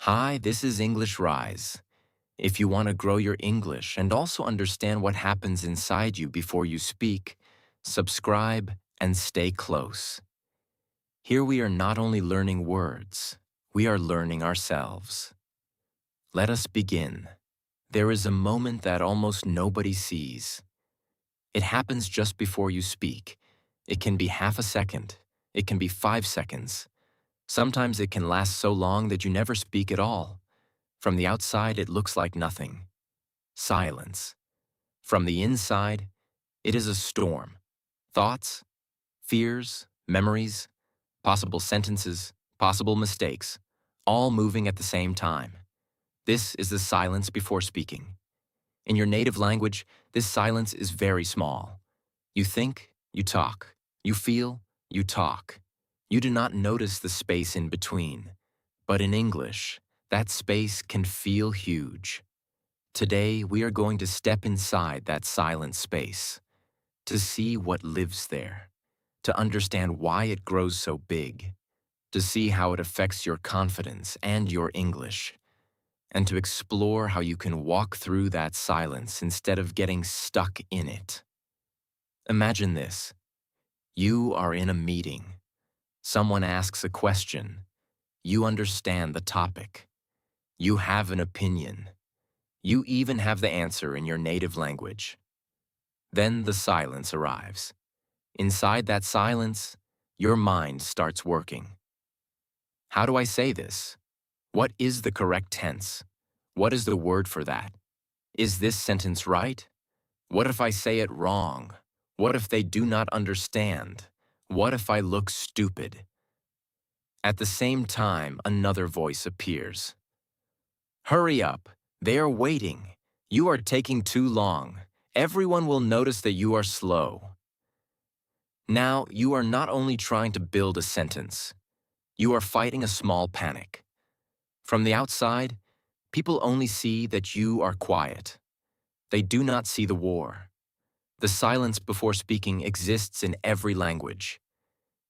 Hi, this is English Rise. If you want to grow your English and also understand what happens inside you before you speak, subscribe and stay close. Here we are not only learning words, we are learning ourselves. Let us begin. There is a moment that almost nobody sees. It happens just before you speak. It can be half a second. It can be 5 seconds. Sometimes it can last so long that you never speak at all. From the outside, it looks like nothing. Silence. From the inside, it is a storm. Thoughts, fears, memories, possible sentences, possible mistakes, all moving at the same time. This is the silence before speaking. In your native language, this silence is very small. You think, you talk. You feel, you talk. You do not notice the space in between. But in English, that space can feel huge. Today, we are going to step inside that silent space, to see what lives there, to understand why it grows so big, to see how it affects your confidence and your English, and to explore how you can walk through that silence instead of getting stuck in it. Imagine this. You are in a meeting. Someone asks a question. You understand the topic. You have an opinion. You even have the answer in your native language. Then the silence arrives. Inside that silence, your mind starts working. How do I say this? What is the correct tense? What is the word for that? Is this sentence right? What if I say it wrong? What if they do not understand? What if I look stupid? At the same time, another voice appears. Hurry up! They are waiting. You are taking too long. Everyone will notice that you are slow. Now, you are not only trying to build a sentence, you are fighting a small panic. From the outside, people only see that you are quiet. They do not see the war. The silence before speaking exists in every language.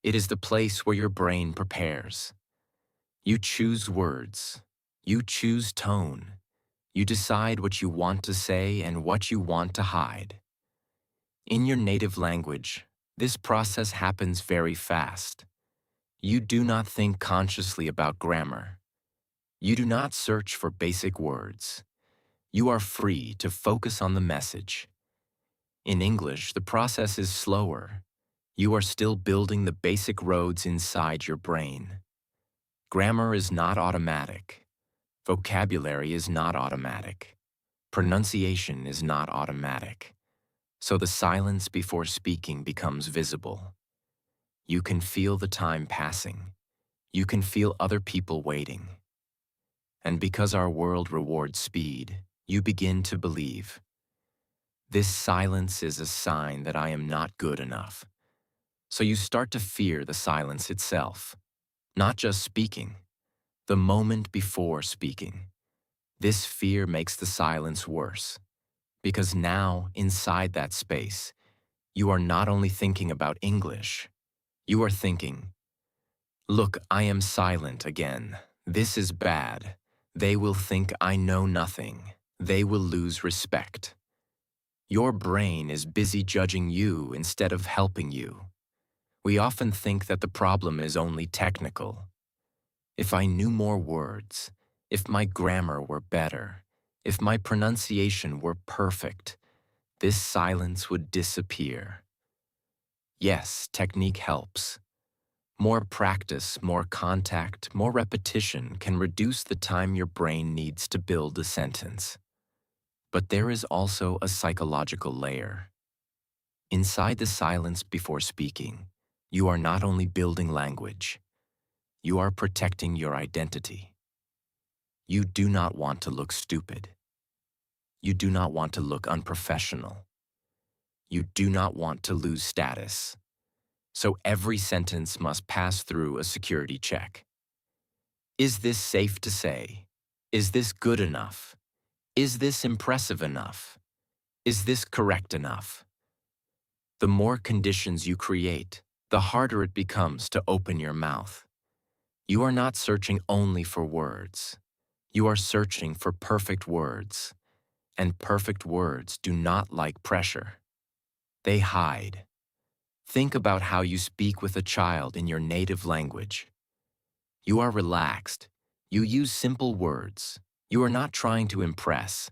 It is the place where your brain prepares. You choose words. You choose tone. You decide what you want to say and what you want to hide. In your native language, this process happens very fast. You do not think consciously about grammar. You do not search for basic words. You are free to focus on the message. In English, the process is slower. You are still building the basic roads inside your brain. Grammar is not automatic. Vocabulary is not automatic. Pronunciation is not automatic. So the silence before speaking becomes visible. You can feel the time passing. You can feel other people waiting. And because our world rewards speed, you begin to believe. This silence is a sign that I am not good enough. So you start to fear the silence itself, not just speaking, the moment before speaking. This fear makes the silence worse, because now, inside that space, you are not only thinking about English, you are thinking, look, I am silent again. This is bad. They will think I know nothing. They will lose respect. Your brain is busy judging you instead of helping you. We often think that the problem is only technical. If I knew more words, if my grammar were better, if my pronunciation were perfect, this silence would disappear. Yes, technique helps. More practice, more contact, more repetition can reduce the time your brain needs to build a sentence. But there is also a psychological layer. Inside the silence before speaking, you are not only building language, you are protecting your identity. You do not want to look stupid. You do not want to look unprofessional. You do not want to lose status. So every sentence must pass through a security check. Is this safe to say? Is this good enough? Is this impressive enough? Is this correct enough? The more conditions you create, the harder it becomes to open your mouth. You are not searching only for words. You are searching for perfect words, and perfect words do not like pressure. They hide. Think about how you speak with a child in your native language. You are relaxed. You use simple words. You are not trying to impress.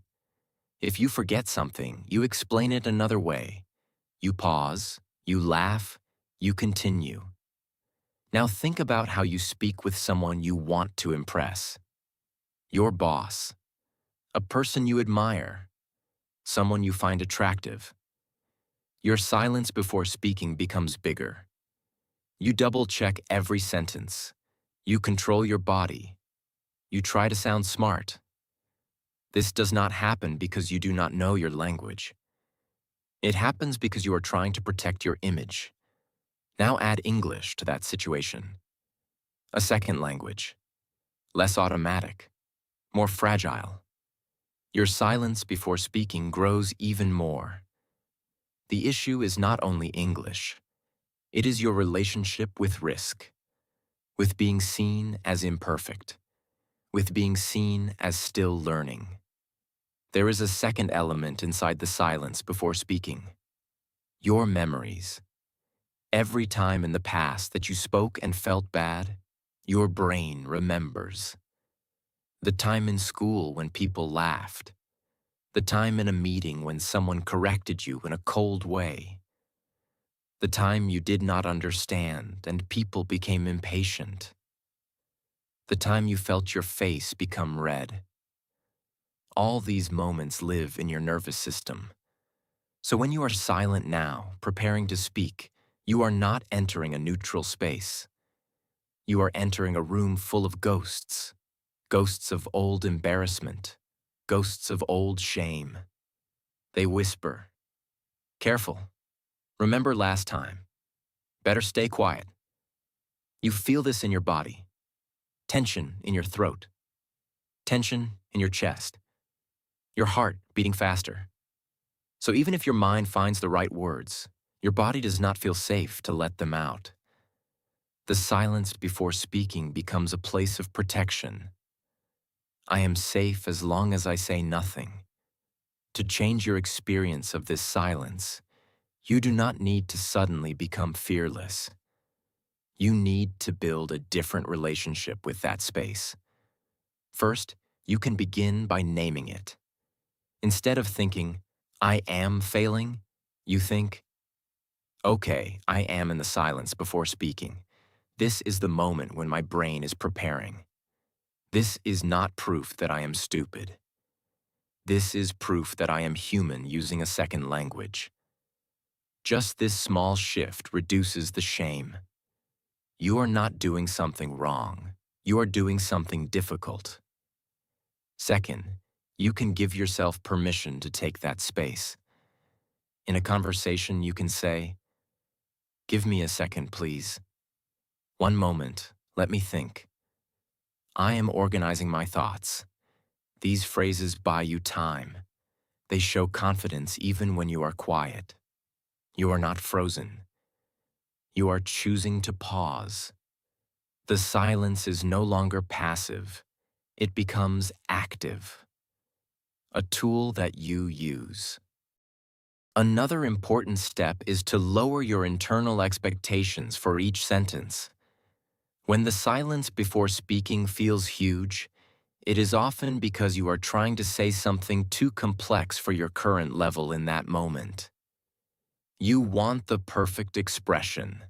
If you forget something, you explain it another way. You pause, you laugh, you continue. Now think about how you speak with someone you want to impress. Your boss, a person you admire, someone you find attractive. Your silence before speaking becomes bigger. You double-check every sentence. You control your body. You try to sound smart. This does not happen because you do not know your language. It happens because you are trying to protect your image. Now add English to that situation. A second language. Less automatic. More fragile. Your silence before speaking grows even more. The issue is not only English. It is your relationship with risk, with being seen as imperfect, with being seen as still learning. There is a second element inside the silence before speaking. Your memories. Every time in the past that you spoke and felt bad, your brain remembers. The time in school when people laughed. The time in a meeting when someone corrected you in a cold way. The time you did not understand and people became impatient. The time you felt your face become red. All these moments live in your nervous system. So when you are silent now, preparing to speak, you are not entering a neutral space. You are entering a room full of ghosts. Ghosts of old embarrassment. Ghosts of old shame. They whisper, "Careful. Remember last time. Better stay quiet." You feel this in your body. Tension in your throat. Tension in your chest. Your heart beating faster. So even if your mind finds the right words, your body does not feel safe to let them out. The silence before speaking becomes a place of protection. I am safe as long as I say nothing. To change your experience of this silence, you do not need to suddenly become fearless. You need to build a different relationship with that space. First, you can begin by naming it. Instead of thinking, "I am failing," you think, "Okay, I am in the silence before speaking. This is the moment when my brain is preparing. This is not proof that I am stupid. This is proof that I am human using a second language." Just this small shift reduces the shame. You are not doing something wrong. You are doing something difficult. Second, you can give yourself permission to take that space. In a conversation, you can say, "Give me a second, please. One moment, let me think. I am organizing my thoughts." These phrases buy you time. They show confidence even when you are quiet. You are not frozen. You are choosing to pause. The silence is no longer passive. It becomes active, a tool that you use. Another important step is to lower your internal expectations for each sentence. When the silence before speaking feels huge, it is often because you are trying to say something too complex for your current level in that moment. You want the perfect expression,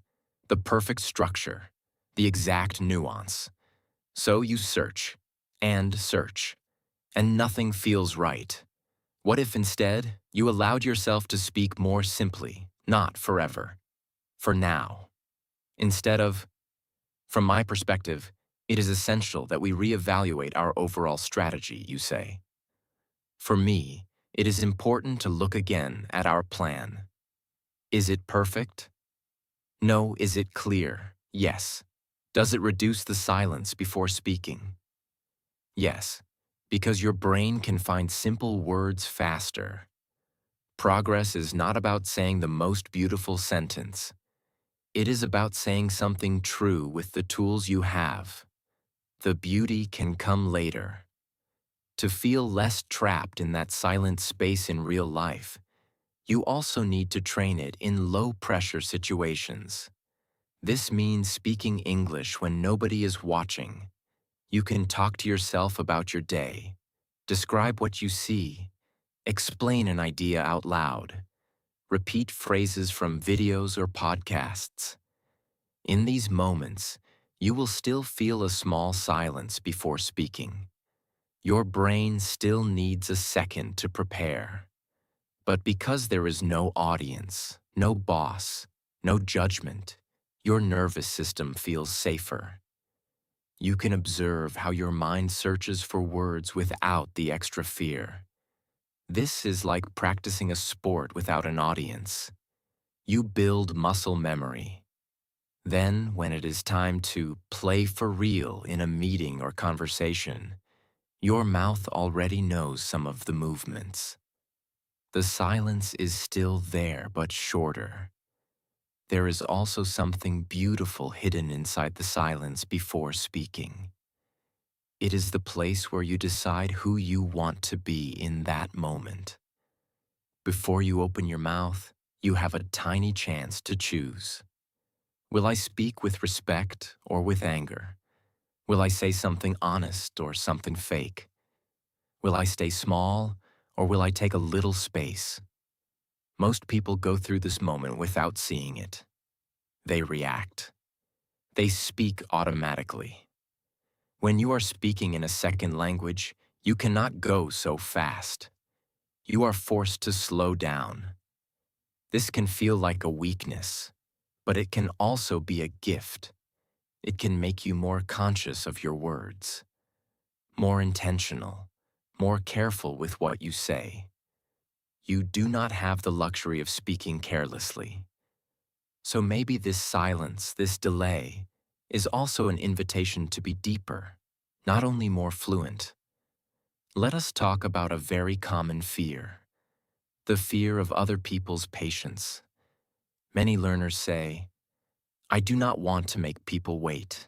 the perfect structure, the exact nuance. So you search, and nothing feels right. What if instead you allowed yourself to speak more simply, not forever, for now? Instead of, "From my perspective, it is essential that we reevaluate our overall strategy," you say. "For me, it is important to look again at our plan. Is it perfect? No. Is it clear? Yes. Does it reduce the silence before speaking? Yes, because your brain can find simple words faster. Progress is not about saying the most beautiful sentence. It is about saying something true with the tools you have. The beauty can come later. To feel less trapped in that silent space in real life, you also need to train it in low-pressure situations. This means speaking English when nobody is watching. You can talk to yourself about your day, describe what you see, explain an idea out loud, repeat phrases from videos or podcasts. In these moments, you will still feel a small silence before speaking. Your brain still needs a second to prepare. But because there is no audience, no boss, no judgment, your nervous system feels safer. You can observe how your mind searches for words without the extra fear. This is like practicing a sport without an audience. You build muscle memory. Then, when it is time to play for real in a meeting or conversation, your mouth already knows some of the movements. The silence is still there, but shorter. There is also something beautiful hidden inside the silence before speaking. It is the place where you decide who you want to be in that moment. Before you open your mouth, you have a tiny chance to choose. Will I speak with respect or with anger? Will I say something honest or something fake? Will I stay small or will I take a little space? Most people go through this moment without seeing it. They react. They speak automatically. When you are speaking in a second language, you cannot go so fast. You are forced to slow down. This can feel like a weakness, but it can also be a gift. It can make you more conscious of your words, more intentional, more careful with what you say. You do not have the luxury of speaking carelessly. So maybe this silence, this delay, is also an invitation to be deeper, not only more fluent. Let us talk about a very common fear, the fear of other people's patience. Many learners say, I do not want to make people wait.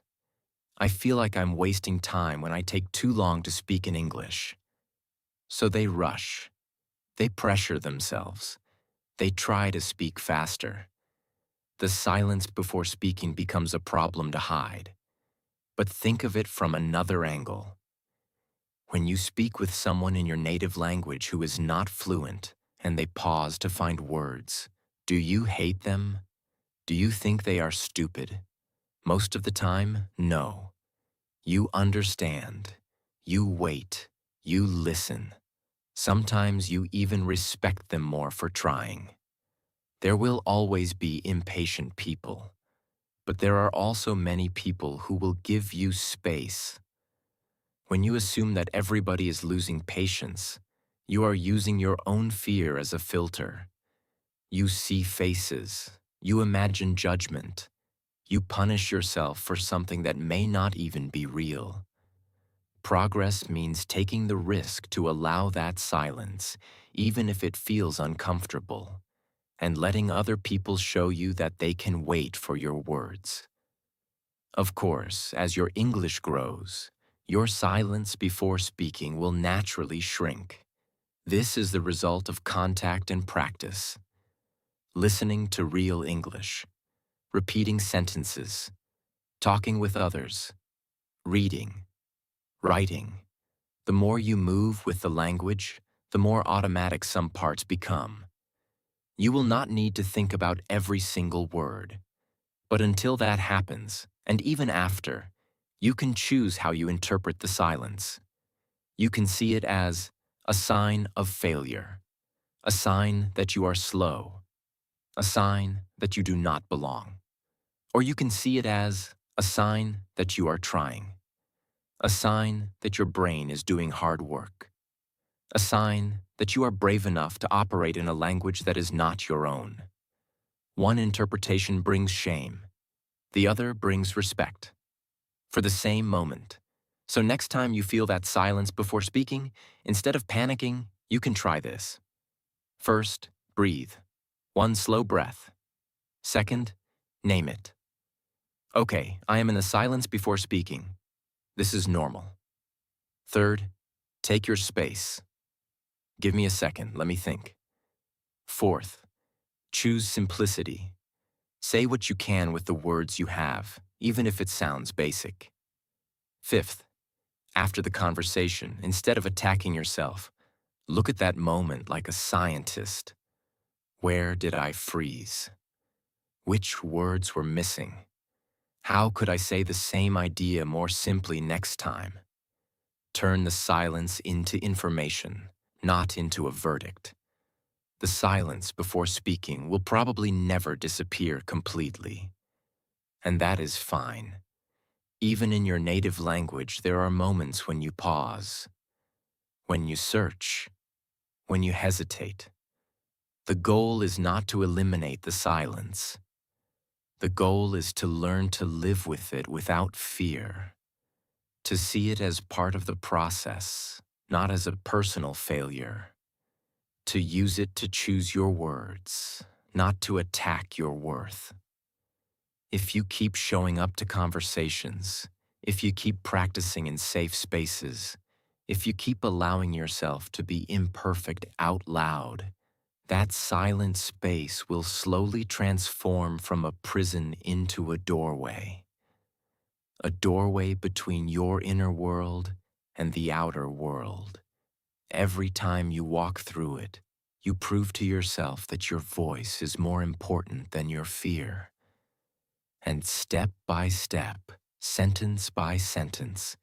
I feel like I'm wasting time when I take too long to speak in English. So they rush. They pressure themselves. They try to speak faster. The silence before speaking becomes a problem to hide. But think of it from another angle. When you speak with someone in your native language who is not fluent and they pause to find words, do you hate them? Do you think they are stupid? Most of the time, no. You understand. You wait. You listen. Sometimes you even respect them more for trying. There will always be impatient people, but there are also many people who will give you space. When you assume that everybody is losing patience, you are using your own fear as a filter. You see faces. You imagine judgment. You punish yourself for something that may not even be real. Progress means taking the risk to allow that silence, even if it feels uncomfortable, and letting other people show you that they can wait for your words. Of course, as your English grows, your silence before speaking will naturally shrink. This is the result of contact and practice. Listening to real English, repeating sentences, talking with others, reading, writing. The more you move with the language, the more automatic some parts become. You will not need to think about every single word. But until that happens, and even after, you can choose how you interpret the silence. You can see it as a sign of failure, a sign that you are slow, a sign that you do not belong. Or you can see it as a sign that you are trying, a sign that your brain is doing hard work, a sign that you are brave enough to operate in a language that is not your own. One interpretation brings shame, the other brings respect, for the same moment. So next time you feel that silence before speaking, instead of panicking, you can try this. First, breathe. One slow breath. Second, name it. Okay, I am in the silence before speaking. This is normal. Third, Take your space. Give me a second, let me think. Fourth, choose simplicity. Say what you can with the words you have, even if it sounds basic. Fifth, after the conversation, instead of attacking yourself, look at that moment like a scientist. Where did I freeze? Which words were missing? How could I say the same idea more simply next time? Turn the silence into information, not into a verdict. The silence before speaking will probably never disappear completely. And that is fine. Even in your native language, there are moments when you pause, when you search, when you hesitate. The goal is not to eliminate the silence. The goal is to learn to live with it without fear, to see it as part of the process, not as a personal failure, to use it to choose your words, not to attack your worth. If you keep showing up to conversations, if you keep practicing in safe spaces, if you keep allowing yourself to be imperfect out loud, that silent space will slowly transform from a prison into a doorway between your inner world and the outer world. Every time you walk through it, you prove to yourself that your voice is more important than your fear. And step by step, sentence by sentence,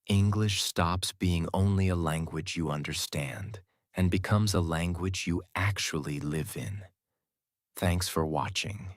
English stops being only a language you understand and becomes a language you actually live in. Thanks for watching.